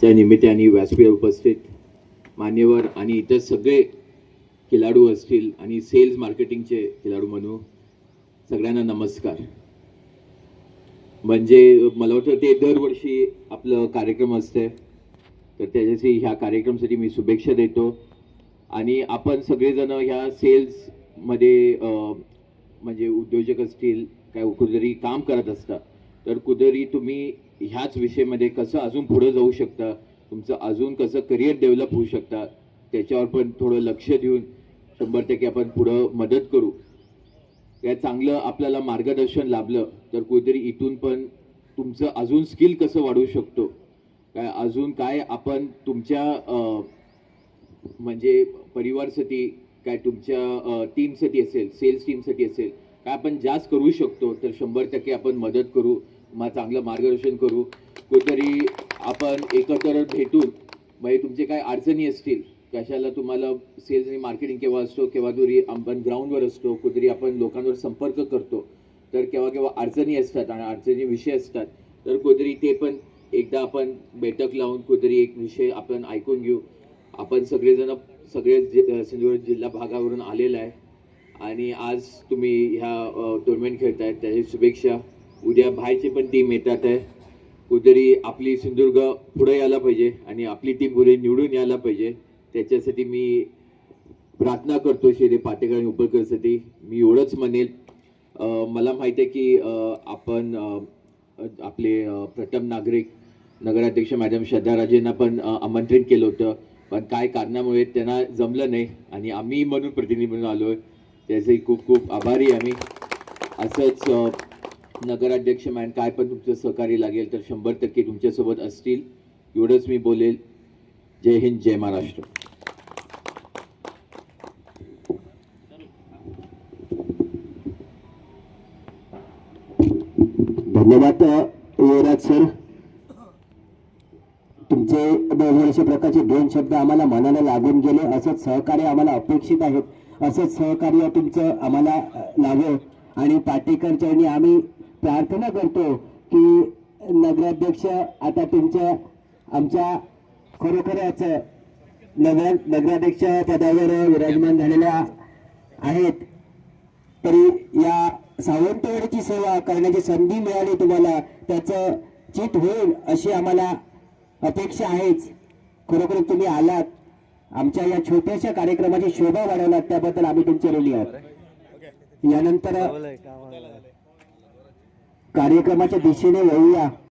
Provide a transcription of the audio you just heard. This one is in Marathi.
च्या निमित्ताने व्यासपीठावर उपस्थित मान्यवर आणि इतर सगळे खिलाडू असतील आणि सेल्स मार्केटिंगचे खिलाडू म्हणू सगळ्यांना नमस्कार. म्हणजे मला वाटतं ते दरवर्षी आपलं कार्यक्रम असते, तर त्याच्यासाठी ह्या कार्यक्रमासाठी मी शुभेच्छा देतो. आणि आपण सगळेजण ह्या सेल्समध्ये म्हणजे उद्योजक असतील काय कुठेतरी काम करत असता, तर कुठेतरी तुम्ही ह्याच विषयामध्ये कसं अजून पुढे जाऊ शकता, तुमचं अजून कसं करिअर डेव्हलप होऊ शकता त्याच्यावर पण थोडं लक्ष देऊन 100% आपण पुढं मदत करू. या चांगलं आपल्याला मार्गदर्शन लाभलं तर कुठेतरी इथून पण तुमचं अजून स्किल कसं वाढवू शकतो, काय अजून काय आपण तुमच्या म्हणजे परिवारासाठी काय तुमच्या टीमसाठी असेल, सेल्स टीमसाठी असेल, काय आपण जास्त करू शकतो तर 100% आपण मदत करू, चांगलं मार्गदर्शन करू. कुठेतरी आपण एकत्र भेटून म्हणजे तुमचे काय अडचणी असतील, कशाला तुम्हाला सेल्स आणि मार्केटिंग केव्हा असतो, केव्हा तरी आपण ग्राउंडवर असतो, कुठेतरी आपण लोकांवर संपर्क करतो, तर केव्हा केव्हा अडचणी असतात आणि अडचणी विषय असतात, तर कुठेतरी ते पण एकदा आपण बैठक लावून कुठेतरी एक विषय आपण ऐकून घेऊ. आपण सगळे सिंधुदुर्ग जिल्हा भागावरून आलेला आहे आणि आज तुम्ही ह्या टुर्नामेंट खेळतायत त्याची शुभेच्छा. उद्या बाहेरची पण टीम येतात आहे, कुठेतरी आपली सिंधुदुर्ग पुढे यायला पाहिजे आणि आपली टीम पुढे निवडून यायला पाहिजे. त्याच्यासाठी मी प्रार्थना करतो श्री पाटेकर आणि उपळकरसाठी. मी एवढंच म्हणेल, मला माहिती आहे की आपण आपले प्रथम नागरिक नगराध्यक्ष मॅडम श्रद्धाराजेंना पण आमंत्रित केलं होतं, पण काय कारणामुळे त्यांना जमलं नाही आणि आम्ही म्हणून प्रतिनिधी म्हणून आलोय, त्याचे खूप खूप आभारी आहे आम्ही. असंच नगराध्यक्ष मॅडम काय पण तुमचं सहकार्य लागेल तर 100% तुमच्यासोबत असतील, एवढंच मी बोलेल. जय हिंद, जय महाराष्ट्र. धन्यवाद युवराज सर. तुमचे बहुवर्षीय प्रकारचे 2 शब्द आम्हाला मनाला लागून गेले. असंच सहकार्य आम्हाला अपेक्षित आहेत, असंच सहकार्य तुमचं आम्हाला लाभो. आणि पाटेकर चरणी आम्ही प्रार्थना करतो की नगराध्यक्ष आता तुमच्या आमच्या खरोखरच नगराध्यक्ष पदावर विराजमान झालेल्या आहेत, तरी या सावंतवाडीची सेवा करण्याची संधी मिळाली तुम्हाला, त्याचं चित होईल अशी आम्हाला अपेक्षा आहेच. खरोखर तुम्ही आलात, आमच्या या छोट्याशा कार्यक्रमाची शोभा वाढवलात, त्याबद्दल आम्ही तुमचे ऋणी आहोत. यानंतर कार्यक्रमाच्या दिशेने वळूया.